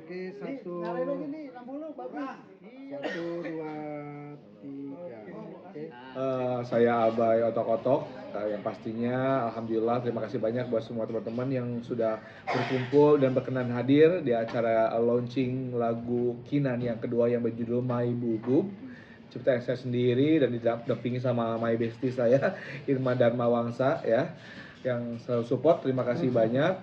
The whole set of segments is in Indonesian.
Oke, satu. Nyalain aja nih, lampu lu bagus. Satu, dua, tiga. Oke. Saya Abai Otok-Otok, yang pastinya alhamdulillah terima kasih banyak buat semua teman-teman yang sudah berkumpul dan berkenan hadir di acara launching lagu Kinan yang kedua yang berjudul My Bubub, ciptaan saya sendiri dan didampingi sama my bestie saya Irma Dharma Wangsa ya, yang selalu support. Terima kasih banyak.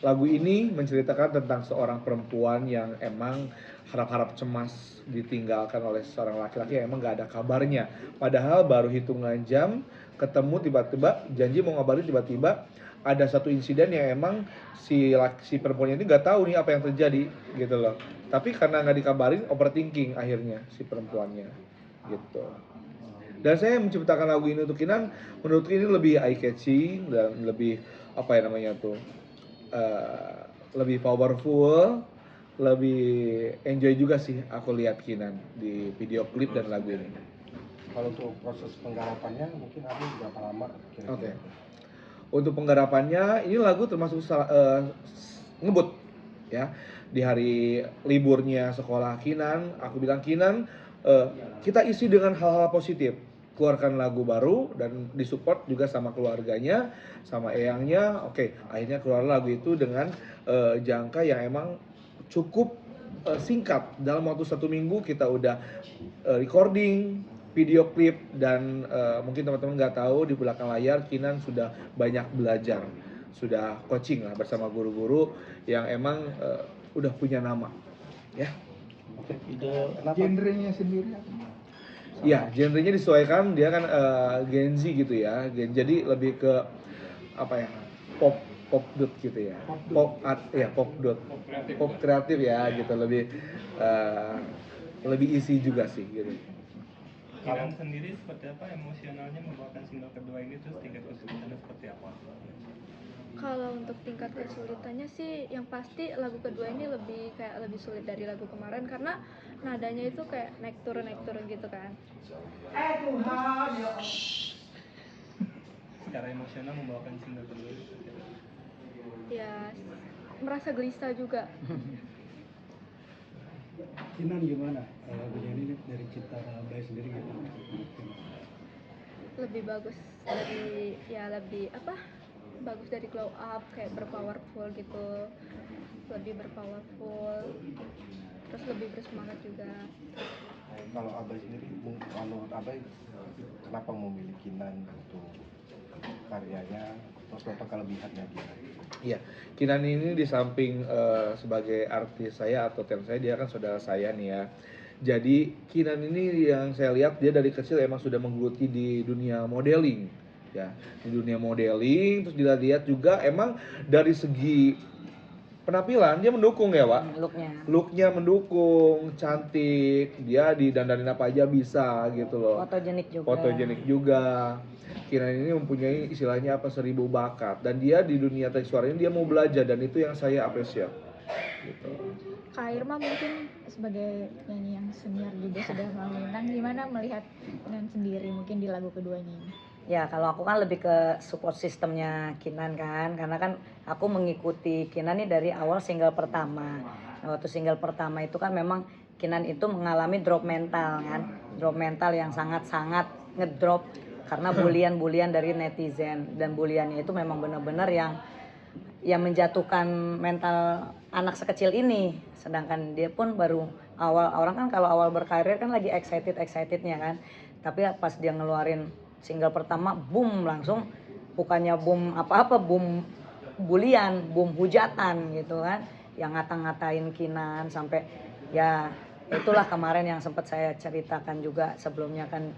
Lagu ini menceritakan tentang seorang perempuan yang emang harap-harap cemas ditinggalkan oleh seorang laki-laki yang emang gak ada kabarnya. Padahal baru hitungan jam ketemu, tiba-tiba janji mau ngabarin, tiba-tiba ada satu insiden yang emang si perempuan ini gak tahu nih apa yang terjadi gitu loh. Tapi karena gak dikabarin, overthinking akhirnya si perempuannya gitu. Dan saya menciptakan lagu ini untuk Kinan, menurutku ini lebih eye catching dan lebih apa ya namanya tuh, lebih powerful, lebih enjoy juga sih aku lihat Kinan di video klip dan lagu ini. Kalau untuk proses penggarapannya mungkin ada berapa lama kira-kira? Oke. Untuk penggarapannya ini lagu termasuk ngebut ya. Di hari liburnya sekolah Kinan, aku bilang Kinan, kita isi dengan hal-hal positif. Keluarkan lagu baru dan disupport juga sama keluarganya, sama eyangnya. Oke, akhirnya keluar lagu itu dengan jangka yang emang cukup singkat. Dalam waktu 1 minggu kita udah recording, video klip, dan mungkin teman-teman nggak tahu di belakang layar Kinan sudah banyak belajar, sudah coaching lah bersama guru-guru yang emang udah punya nama, ya. Genrenya sendiri apa? Iya, genrenya disesuaikan, dia kan Gen Z gitu ya. Jadi lebih ke apa ya? Pop dot gitu ya. Pop art ya, pop dot. Pop kreatif ya gitu, lebih isi juga sih gitu. Kinan sendiri seperti apa emosionalnya membawakan single kedua ini, terus tingkat kesulitannya seperti apa? Kalau untuk tingkat kesulitannya sih yang pasti lagu kedua ini lebih sulit dari lagu kemarin karena nadanya itu kayak naik turun gitu kan. Secara emosional membawakan single kedua ini seperti apa? Ya merasa gelisah juga. Kinan gimana? Lagunya ini dari cipta Abai sendiri gimana? Lebih bagus bagus dari glow up, kayak berpowerful gitu, lebih berpowerful, terus lebih bersemangat juga. Kalau Abai sendiri, menurut Abai kenapa memilih Kinan untuk karyanya, terus apa kelebihannya Kinan? Iya, Kinan ini di samping sebagai artis saya atau talent saya, dia kan saudara saya nih ya. Jadi Kinan ini yang saya lihat dia dari kecil emang sudah menggeluti di dunia modeling ya, di dunia modeling. Terus dilihat juga emang dari segi penampilan dia mendukung ya Pak. Looknya mendukung, cantik, dia didandanin apa aja bisa gitu loh. Fotogenik juga. Kinan ini mempunyai istilahnya 1000 bakat, dan dia di dunia teknik suara ini dia mau belajar, dan itu yang saya apresiasi gitu. Kak Irma mungkin sebagai nyanyi yang senior juga sudah melintang, gimana melihat Kinan sendiri mungkin di lagu keduanya ini? Ya kalau aku kan lebih ke support sistemnya Kinan kan, karena kan aku mengikuti Kinan nih dari awal single pertama. Nah, waktu single pertama itu kan memang Kinan itu mengalami drop mental kan, drop mental yang sangat-sangat ngedrop karena bulian dari netizen, dan buliannya itu memang benar-benar yang menjatuhkan mental anak sekecil ini. Sedangkan dia pun baru awal, orang kan kalau awal berkarir kan lagi excitednya kan, tapi pas dia ngeluarin single pertama boom, langsung bukannya boom apa-apa, boom bulian, boom hujatan gitu kan, yang ngata-ngatain Kinan sampai ya itulah kemarin yang sempat saya ceritakan juga sebelumnya kan,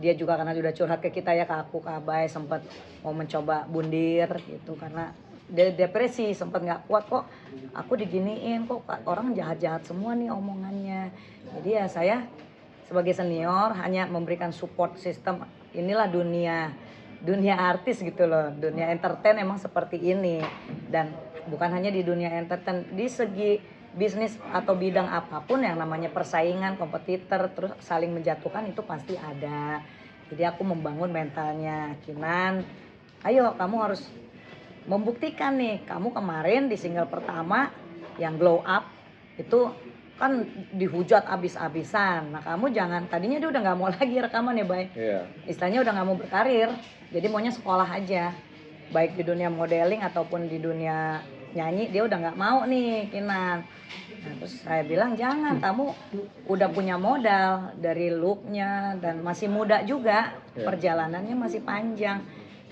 dia juga karena sudah curhat ke kita ya, ke aku, ke Abai, sempat mau mencoba bundir gitu karena dia depresi, sempat nggak kuat, kok aku diginiin, kok orang jahat-jahat semua nih omongannya. Jadi ya saya sebagai senior hanya memberikan support system. Inilah dunia artis gitu loh, dunia entertain emang seperti ini. Dan bukan hanya di dunia entertain, di segi bisnis atau bidang apapun yang namanya persaingan, kompetitor, terus saling menjatuhkan itu pasti ada. Jadi aku membangun mentalnya Kinan, ayo kamu harus membuktikan nih, kamu kemarin di single pertama yang glow up itu kan dihujat abis-abisan. Nah kamu jangan, tadinya dia udah nggak mau lagi rekaman ya Bay. Iya. Istilahnya udah nggak mau berkarir, jadi maunya sekolah aja. Baik di dunia modeling ataupun di dunia nyanyi dia udah nggak mau nih Kinan. Nah, terus saya bilang jangan, kamu udah punya modal dari looknya dan masih muda juga, perjalanannya masih panjang.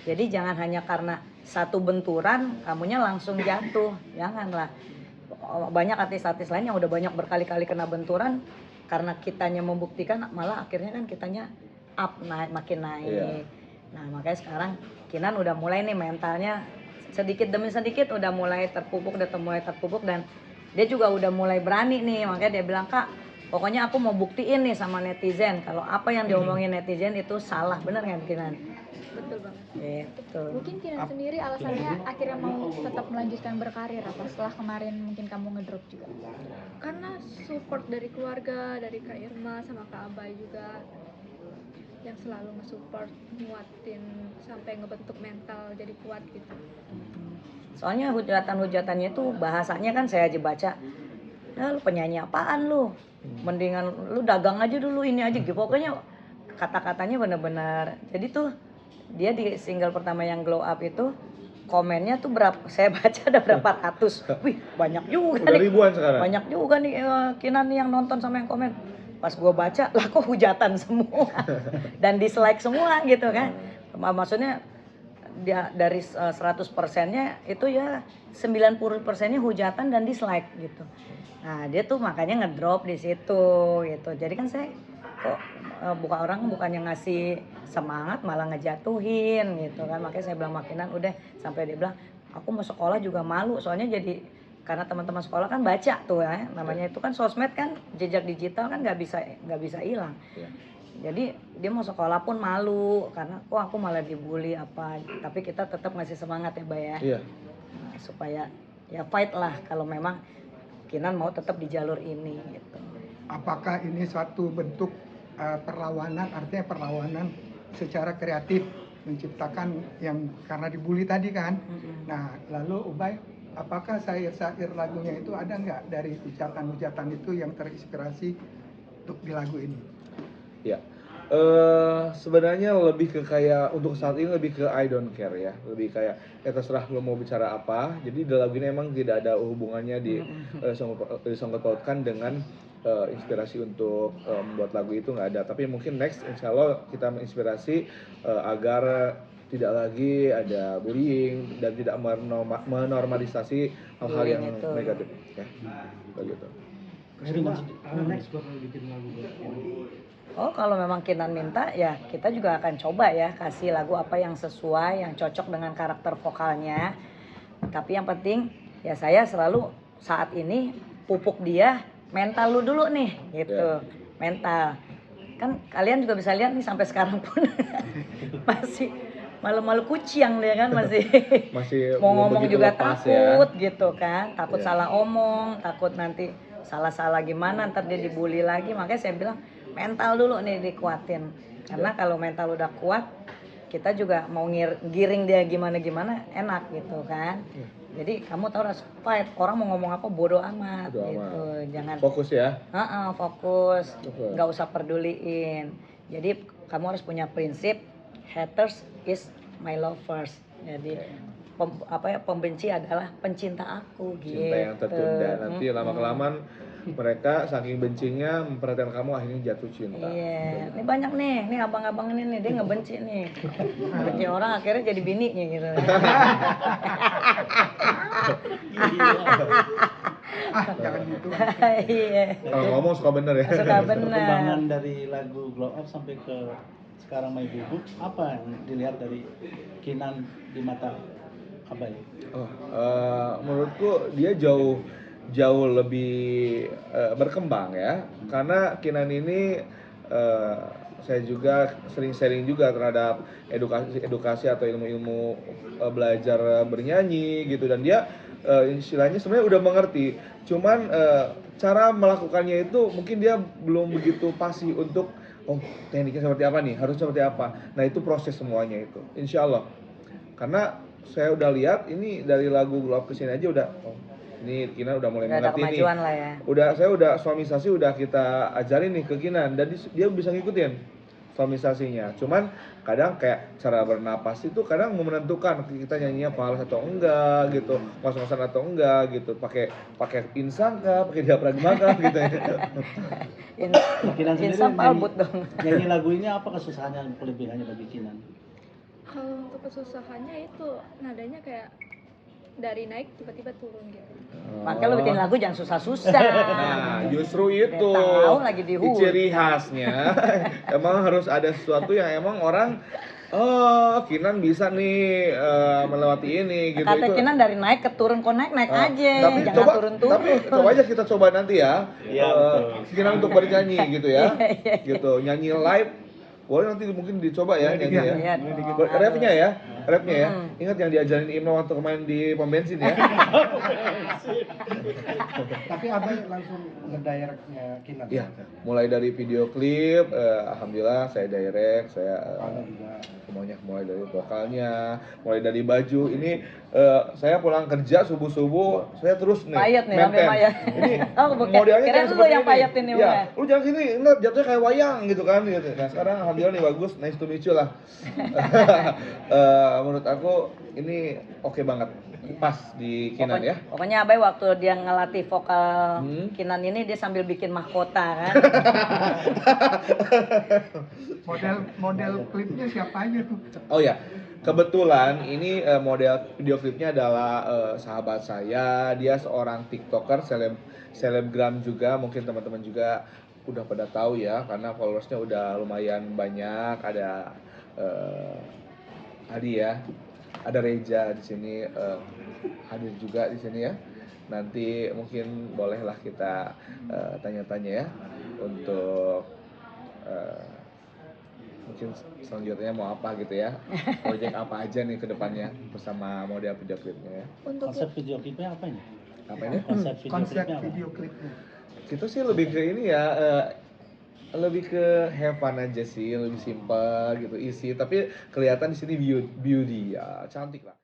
Jadi jangan hanya karena satu benturan kamunya langsung jatuh, janganlah. Banyak artis-artis lain yang udah banyak berkali-kali kena benturan, karena kitanya membuktikan malah akhirnya kan kitanya up, naik, makin naik. Nah makanya sekarang Kinan udah mulai nih mentalnya sedikit demi sedikit udah mulai terpupuk dan dia juga udah mulai berani nih, makanya dia bilang Kak pokoknya aku mau buktiin nih sama netizen kalau apa yang diomongin netizen itu salah, bener kan Kinan? Betul banget. Gitu. Mungkin Kinan sendiri alasannya akhirnya mau tetap melanjutkan berkarir apa setelah kemarin mungkin kamu ngedrop juga? Karena support dari keluarga, dari Kak Irma sama Kak Abai juga yang selalu nge-support, nguatin sampai ngebentuk mental jadi kuat gitu. Soalnya hujatan-hujatannya itu bahasanya kan saya aja baca, ya lu penyanyi apaan lu, mendingan lu dagang aja dulu ini aja gitu. Pokoknya kata-katanya bener-bener. Jadi tuh dia di single pertama yang Glow Up itu komennya tuh berapa, saya baca ada berapa ratus. Wih banyak juga Udah nih, ribuan sekarang. banyak juga nih Kinan nih yang nonton sama yang komen. Pas gue baca lah kok hujatan semua dan dislike semua gitu kan. Maksudnya dia dari 100%-nya itu ya 90%-nya hujatan dan dislike gitu. Nah dia tuh makanya ngedrop di situ gitu. Jadi kan saya kok bukan yang ngasih semangat malah ngejatuhin gitu kan. Makanya saya bilang makinan udah, sampai dia bilang aku mau sekolah juga malu soalnya jadi, karena teman-teman sekolah kan baca tuh ya, namanya itu kan sosmed kan, jejak digital kan nggak bisa hilang. Jadi dia mau sekolah pun malu karena kok aku malah dibully apa. Tapi kita tetap ngasih semangat ya Bay ya. Iya. Nah, supaya ya fight lah kalau memang Kinan mau tetap di jalur ini gitu. Apakah ini suatu bentuk perlawanan, artinya perlawanan secara kreatif menciptakan yang karena dibully tadi kan. Nah lalu Ubay, apakah syair-syair lagunya itu ada nggak dari ucapan-ucapan itu yang terinspirasi untuk di lagu ini? Ya, sebenarnya lebih ke kayak untuk saat ini lebih ke I don't care ya, lebih kayak terserah lo mau bicara apa. Jadi di lagu ini emang tidak ada hubungannya disangkut pautkan dengan inspirasi untuk membuat lagu itu nggak ada. Tapi mungkin next insya Allah kita menginspirasi agar tidak lagi ada bullying dan tidak menormalisasi hal-hal yang negatif ya, begitu. Oh kalau memang Kinan minta ya kita juga akan coba ya kasih lagu apa yang sesuai, yang cocok dengan karakter vokalnya. Tapi yang penting ya saya selalu saat ini pupuk dia mental lu dulu nih gitu. Mental kan kalian juga bisa lihat nih sampai sekarang pun masih malu-malu kucing dia kan, masih mau ngomong juga takut ya. Gitu kan, takut salah omong, takut nanti salah-salah gimana ntar dia dibully lagi. Makanya saya bilang mental dulu nih dikuatin, karena kalau mental udah kuat kita juga mau giring dia gimana enak gitu kan. Jadi kamu tahu harus fight, orang mau ngomong apa bodo amat gitu. Jangan fokus ya. Fokus, nggak usah peduliin. Jadi kamu harus punya prinsip haters is my lovers. Jadi pembenci adalah pencinta aku gitu. Cinta yang tertunda, nanti lama-kelamaan mereka saking bencinya memperhatikan kamu akhirnya jatuh cinta. Iya, ini banyak nih abang-abang ini nih dia ngebenci nih. Benci orang akhirnya jadi bininya gitu. Jangan gitu. Iya. Kalau ngomong suka bener ya. Suka bener. Perkembangan dari lagu Glow Up sampai ke sekarang My Bubuk, apa yang dilihat dari Kinan di mata Abai? Menurutku dia jauh lebih berkembang ya, karena Kinan ini saya juga sering sharing juga terhadap edukasi atau ilmu belajar bernyanyi gitu, dan dia istilahnya sebenarnya udah mengerti, cuman cara melakukannya itu mungkin dia belum begitu pasti untuk tekniknya seperti apa nih, harus seperti apa. Nah itu proses semuanya itu, insya Allah. Karena saya udah lihat ini dari lagu Glow Up kesini aja udah Ini Kinan udah mulai Udah ada mengerti nih. kemajuan lah ya. Saya udah suamisasi udah kita ajarin nih ke Kinan dan dia bisa ngikutin suamisasinya. Cuman kadang kayak cara bernapas itu kadang menentukan kita nyanyinya fals atau enggak gitu, ngos-ngosan atau enggak gitu, pakai insang kah, pakai diafragma kah gitu ya. Kinan sendiri Insang palbut dong. nyanyi lagu ini apa kesusahannya, kelebihannya bagi Kinan? Kalau untuk kesusahannya itu nadanya kayak dari naik tiba-tiba turun gitu. Makanya lo bikin lagu jangan susah-susah. Nah, justru itu Udah tahu lagi di hutan. ciri khasnya. Emang harus ada sesuatu yang emang orang Kinan bisa nih melewati ini gitu. Kata Itu. Kinan dari naik ke turun, kok naik aja, Tapi jangan coba, turun-turun. tapi coba aja kita coba nanti ya. Iya, betul. Kinan untuk bernyanyi gitu ya. Iya. Gitu, nyanyi live. Boleh nanti mungkin dicoba ya nyanyi ya. Iya, Rapnya ya, rapnya ya. Hmm. Ingat yang diajarin Imno waktu main di pom bensin ya. Tapi Abah langsung ngedirectnya Kinan. Iya, mulai dari video klip, alhamdulillah saya direct, saya Vokalnya juga. semuanya mulai dari vokalnya, mulai dari baju. Ini saya pulang kerja subuh-subuh, saya terus nih Payet nih, sampai maintain. payet. Ini Oh, bukan. modelnya Kirain kayak lu seperti yang ini. payetin nih, Ya, Bang. lu jangan sini, enggak jatuhnya kayak wayang gitu kan gitu. Nah, sekarang alhamdulillah nih bagus, nice to meet you lah. Menurut aku ini oke banget. Pas di Kinan ya. Pokoknya Abai waktu dia ngelatih vokal Kinan ini dia sambil bikin mahkota kan. Model klipnya siapa aja tuh? Oh ya, kebetulan ini model video klipnya adalah sahabat saya. Dia seorang TikToker, selebgram juga. Mungkin teman-teman juga udah pada tahu ya, karena followersnya udah lumayan banyak. Ada Adi ya, ada Reja di sini hadir juga di sini ya. Nanti mungkin bolehlah kita tanya-tanya ya untuk mungkin selanjutnya mau apa gitu ya, proyek apa aja nih ke depannya bersama model video klipnya ya. Untuk Konsep video klipnya apa ini? Apa ini? Konsep video Konsep klipnya apa? video klipnya. Kita sih lebih ke ini ya, lebih ke have fun aja sih, lebih simple gitu isi, tapi kelihatan di sini beauty ya, cantik lah.